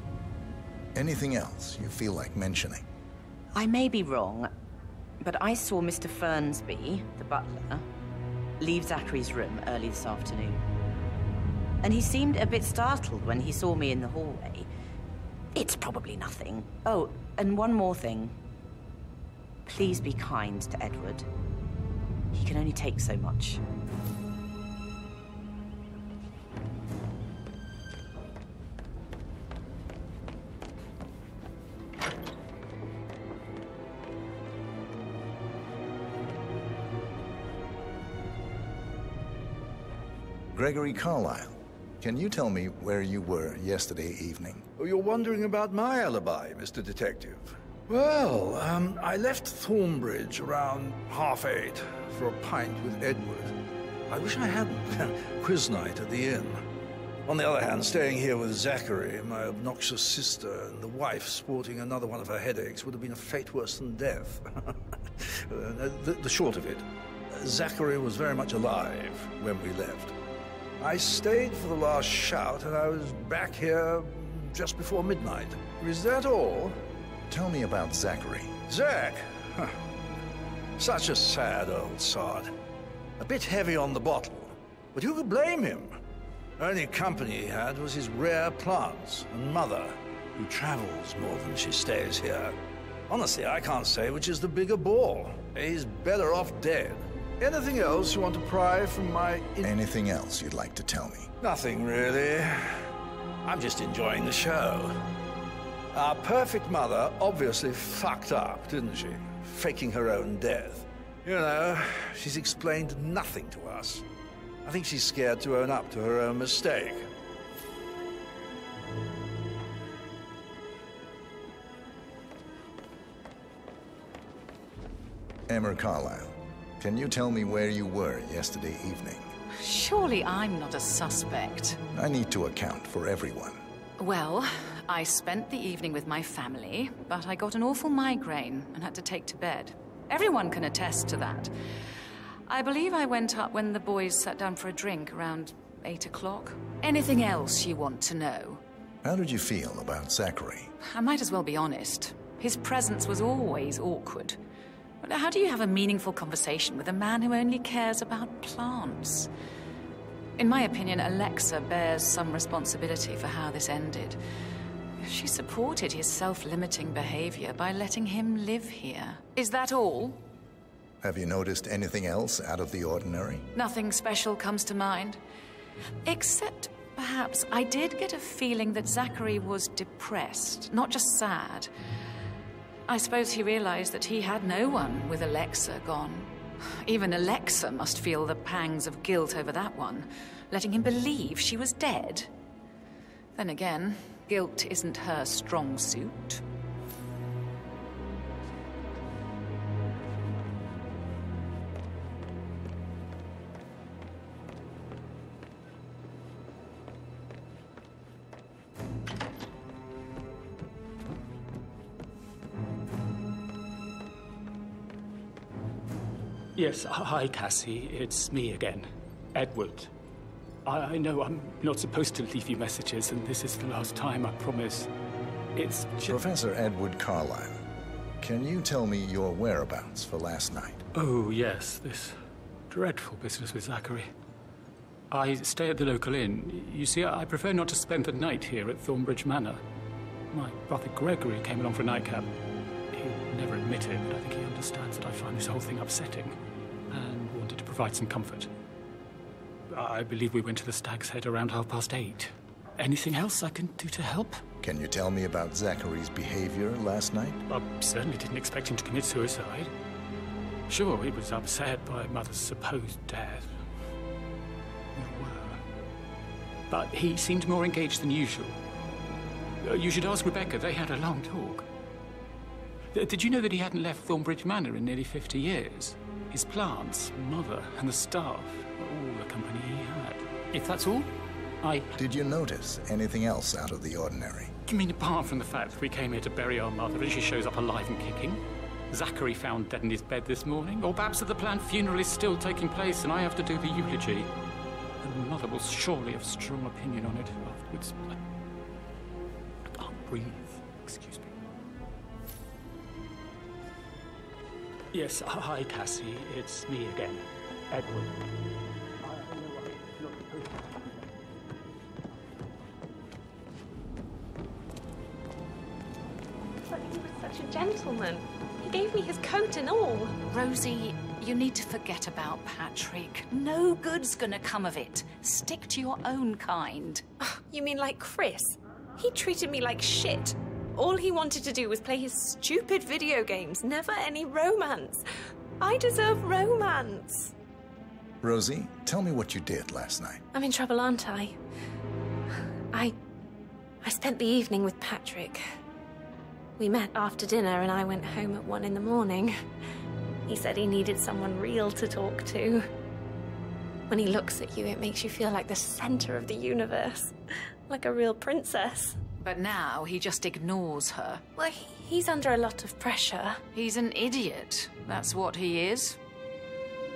Anything else you feel like mentioning? I may be wrong, but I saw Mr. Fernsby, the butler, leave Zachary's room early this afternoon. and he seemed a bit startled when he saw me in the hallway. It's probably nothing. Oh, and one more thing. Please be kind to Edward. He can only take so much. Gregory Carlyle, can you tell me where you were yesterday evening? Oh, you're wondering about my alibi, Mr. Detective. Well, I left Thornbridge around 8:30 for a pint with Edward. I wish I hadn't. Quiz night at the inn. On the other hand, staying here with Zachary, my obnoxious sister, and the wife sporting another one of her headaches would have been a fate worse than death. The short of it, Zachary was very much alive when we left. I stayed for the last shout, and I was back here just before midnight. Is that all? Tell me about Zachary. Zach? Huh. Such a sad old sod. A bit heavy on the bottle, but who could blame him? Only company he had was his rare plants and mother, who travels more than she stays here. Honestly, I can't say which is the bigger bore. He's better off dead. Anything else you want to pry from my... Anything else you'd like to tell me? Nothing, really. I'm just enjoying the show. Our perfect mother obviously fucked up, didn't she? Faking her own death. You know, she's explained nothing to us. I think she's scared to own up to her own mistake. Emma Carlyle, can you tell me where you were yesterday evening? Surely I'm not a suspect. I need to account for everyone. Well, I spent the evening with my family, but I got an awful migraine and had to take to bed. Everyone can attest to that. I believe I went up when the boys sat down for a drink around 8 o'clock. Anything else you want to know? How did you feel about Zachary? I might as well be honest. His presence was always awkward. But how do you have a meaningful conversation with a man who only cares about plants? In my opinion, Alexa bears some responsibility for how this ended. She supported his self-limiting behavior by letting him live here. Is that all? Have you noticed anything else out of the ordinary? Nothing special comes to mind. Except, perhaps, I did get a feeling that Zachary was depressed, not just sad. I suppose he realized that he had no one with Alexa gone. Even Alexa must feel the pangs of guilt over that one, letting him believe she was dead. Then again, guilt isn't her strong suit. Yes, hi, Cassie. It's me again. Edward. I know I'm not supposed to leave you messages, and this is the last time, I promise. It's just... Professor Edward Carlyle, can you tell me your whereabouts for last night? Oh, yes, this dreadful business with Zachary. I stay at the local inn. You see, I prefer not to spend the night here at Thornbridge Manor. My brother Gregory came along for a nightcap. He'll never admit it, but I think he understands that I find this whole thing upsetting and wanted to provide some comfort. I believe we went to the Stag's Head around 8:30. Anything else I can do to help? Can you tell me about Zachary's behavior last night? I certainly didn't expect him to commit suicide. Sure, he was upset by Mother's supposed death. We were. But he seemed more engaged than usual. You should ask Rebecca. They had a long talk. Did you know that he hadn't left Thornbridge Manor in nearly 50 years? His plants, Mother, and the staff were all the company he had. If that's all, Did you notice anything else out of the ordinary? You mean apart from the fact that we came here to bury our mother and she shows up alive and kicking? Zachary found dead in his bed this morning? Or perhaps that the planned funeral is still taking place and I have to do the eulogy? And Mother will surely have strong opinion on it afterwards. I can't breathe. Excuse me. Yes, hi, Cassie. It's me again, Edward. such a gentleman. He gave me his coat and all. Rosie, you need to forget about Patrick. No good's gonna come of it. Stick to your own kind. You mean like Chris? He treated me like shit. All he wanted to do was play his stupid video games, never any romance. I deserve romance. Rosie, tell me what you did last night. I'm in trouble, aren't I? I spent the evening with Patrick. We met after dinner and I went home at 1 in the morning. He said he needed someone real to talk to. When he looks at you, it makes you feel like the center of the universe. Like a real princess. But now he just ignores her. Well, he's under a lot of pressure. He's an idiot. That's what he is.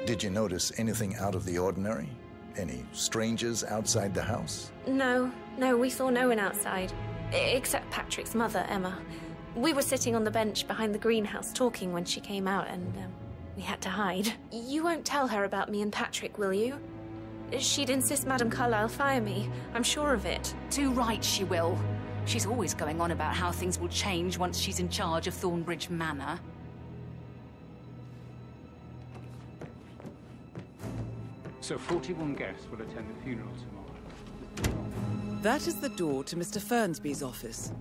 Did you notice anything out of the ordinary? Any strangers outside the house? No, we saw no one outside. Except Patrick's mother, Emma. We were sitting on the bench behind the greenhouse talking when she came out and we had to hide. You won't tell her about me and Patrick, will you? She'd insist Madame Carlyle fire me. I'm sure of it. Too right she will. She's always going on about how things will change once she's in charge of Thornbridge Manor. So 41 guests will attend the funeral tomorrow. That is the door to Mr. Fernsby's office.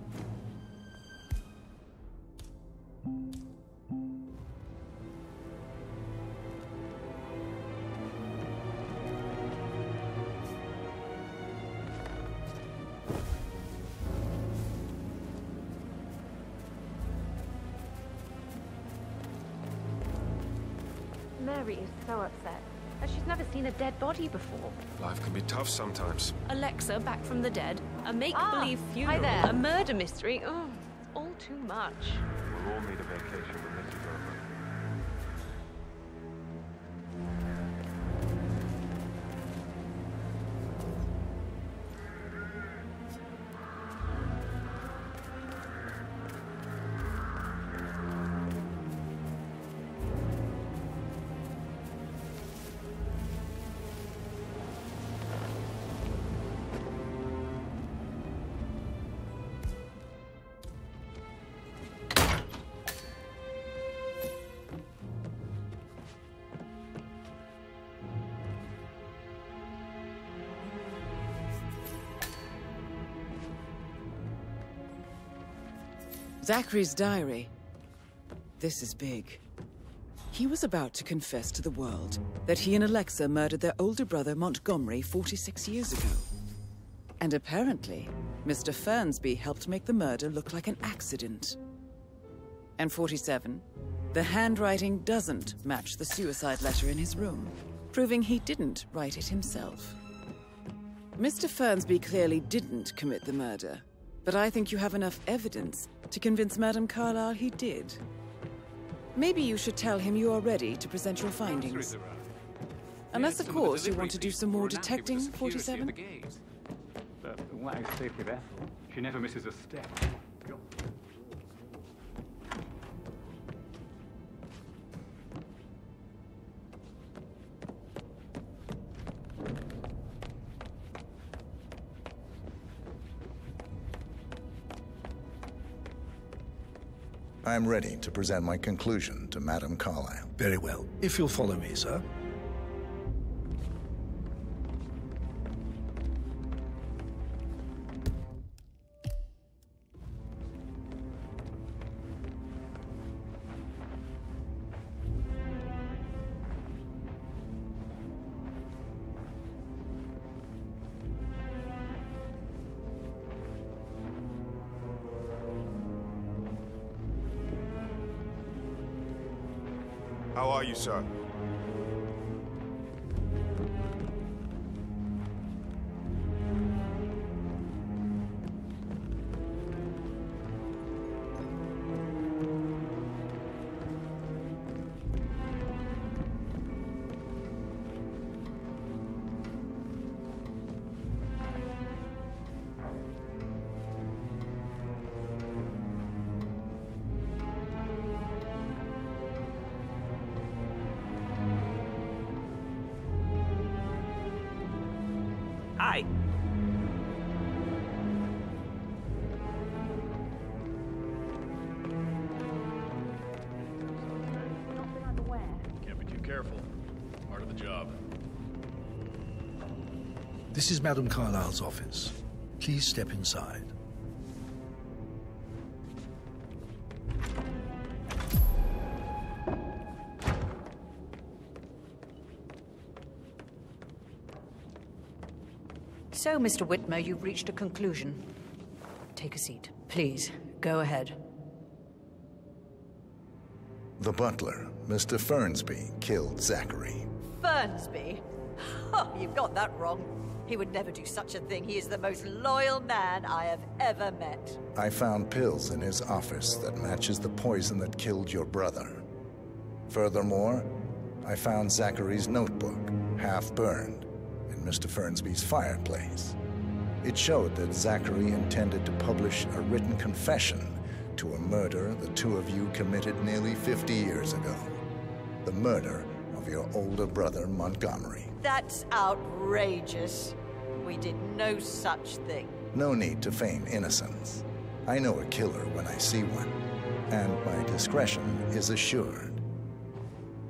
Mary is so upset. She's never seen a dead body before. Life can be tough sometimes. Alexa back from the dead, a make-believe funeral, hi there. a murder mystery. Oh, it's all too much. We'll all need a vacation when this is over. Zachary's diary. This is big. He was about to confess to the world that he and Alexa murdered their older brother Montgomery 46 years ago. And apparently, Mr. Fernsby helped make the murder look like an accident. And 47, the handwriting doesn't match the suicide letter in his room, proving he didn't write it himself. Mr. Fernsby clearly didn't commit the murder, but I think you have enough evidence to convince Madame Carlyle he did. Maybe you should tell him you are ready to present your findings. Unless, of course, you want to do some more detecting, 47? But the wise safety of Ethel, she never misses a step. I'm ready to present my conclusion to Madame Carlyle. Very well. If you'll follow me, sir. How are you, sir? Hi. This is Madame Carlyle's office. Please step inside. So, Mr. Whitmer, you've reached a conclusion. Take a seat. Please, go ahead. The butler, Mr. Fernsby, killed Zachary. Fernsby? Oh, you've got that wrong. He would never do such a thing. He is the most loyal man I have ever met. I found pills in his office that matches the poison that killed your brother. Furthermore, I found Zachary's notebook, half burned, in Mr. Fernsby's fireplace. It showed that Zachary intended to publish a written confession to a murder the two of you committed nearly 50 years ago. The murder of your older brother, Montgomery. That's outrageous. We did no such thing. No need to feign innocence. I know a killer when I see one, and my discretion is assured.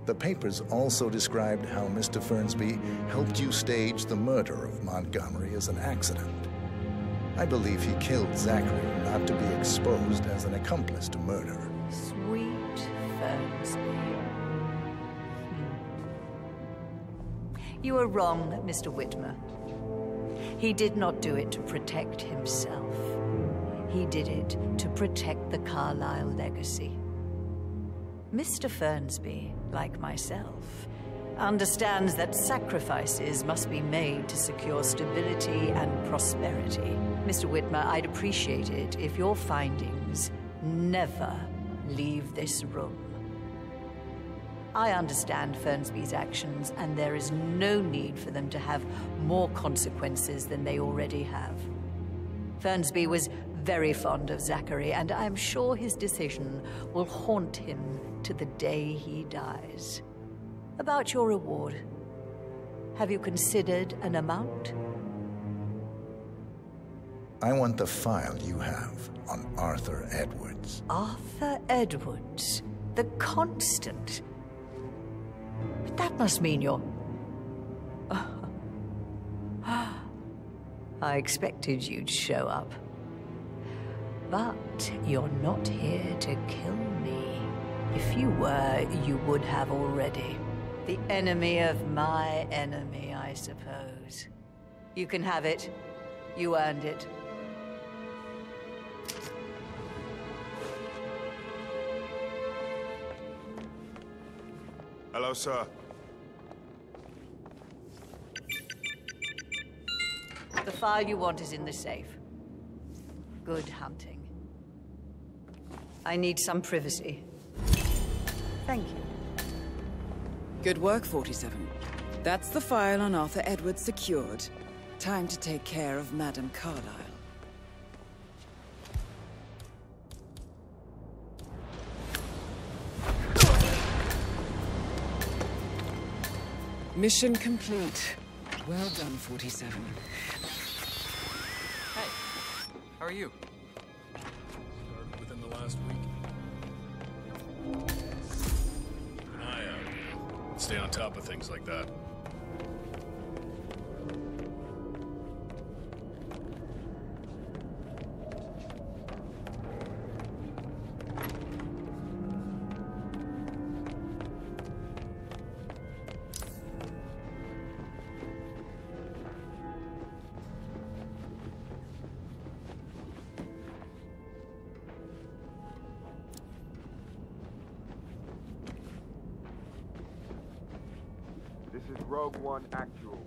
The papers also described how Mr. Fernsby helped you stage the murder of Montgomery as an accident. I believe he killed Zachary not to be exposed as an accomplice to murder. Sweet Fernsby. You are wrong, Mr. Whitmer. He did not do it to protect himself. He did it to protect the Carlyle legacy. Mr. Fernsby, like myself, understands that sacrifices must be made to secure stability and prosperity. Mr. Whitmer, I'd appreciate it if your findings never leave this room. I understand Fernsby's actions, and there is no need for them to have more consequences than they already have. Fernsby was very fond of Zachary, and I'm sure his decision will haunt him to the day he dies. About your reward, have you considered an amount? I want the file you have on Arthur Edwards. Arthur Edwards, the Constant. But that must mean you're... I expected you'd show up. But you're not here to kill me. If you were, you would have already. The enemy of my enemy, I suppose. You can have it. You earned it. Hello, sir. The file you want is in the safe. Good hunting. I need some privacy. Thank you. Good work, 47. That's the file on Arthur Edwards secured. Time to take care of Madame Carlyle. Mission complete. Well done, 47. Hey, how are you? Started within the last week. Keep an eye out. Stay on top of things like that. This is Rogue One Actual.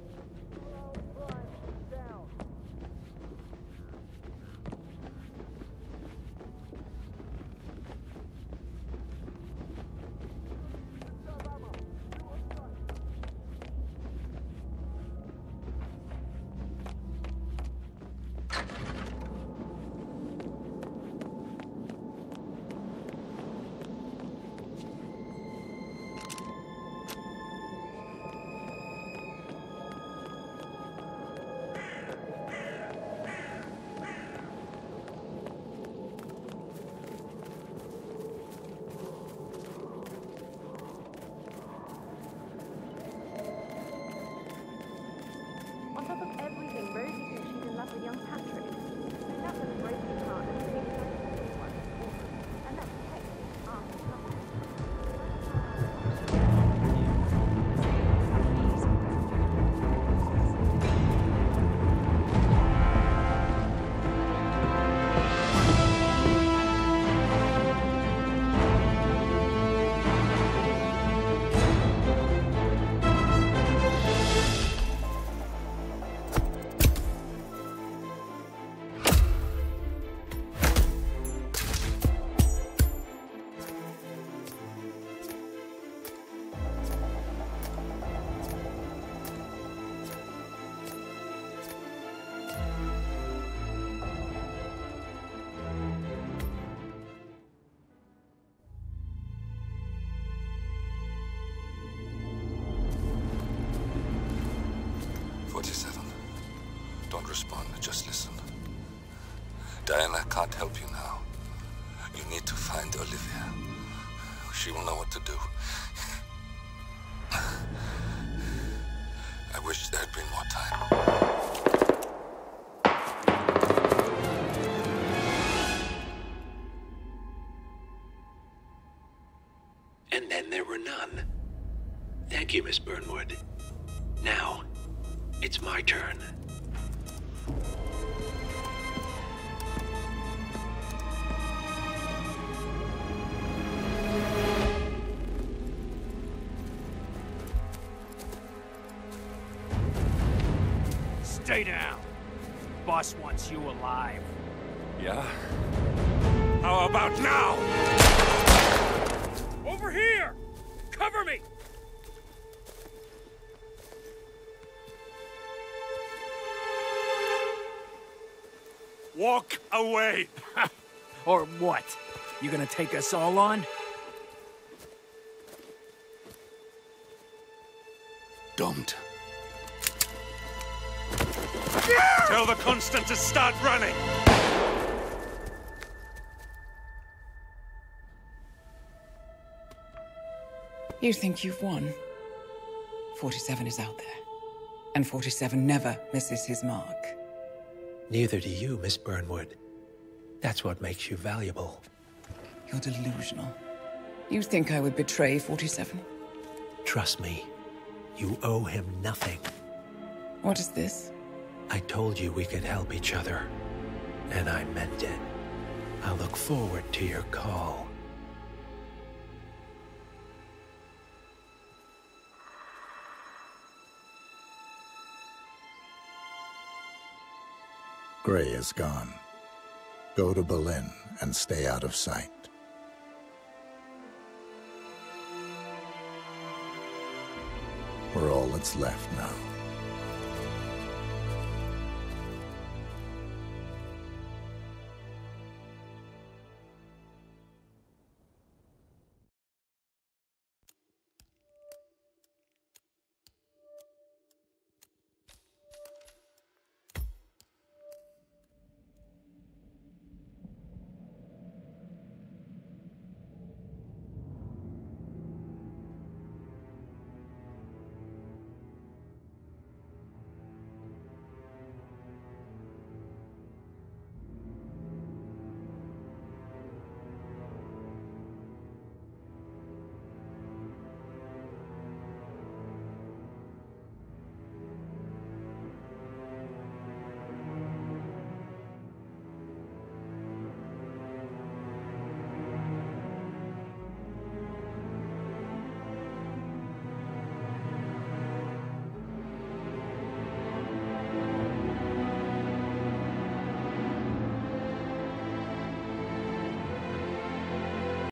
Don't respond, just listen. Diana can't help you now. You need to find Olivia. She will know what to do. I wish there had been more time. And then there were none. Thank you, Miss Burnwood. Now, it's my turn. Stay down. Boss wants you alive. Yeah? How about now? Over here! Cover me! Walk away! Or what? You gonna take us all on? Don't. Tell the Constant to start running! You think you've won? 47 is out there. And 47 never misses his mark. Neither do you, Miss Burnwood. That's what makes you valuable. You're delusional. You think I would betray 47? Trust me, you owe him nothing. What is this? I told you we could help each other, and I meant it. I'll look forward to your call. Gray is gone. Go to Berlin and stay out of sight. We're all that's left now.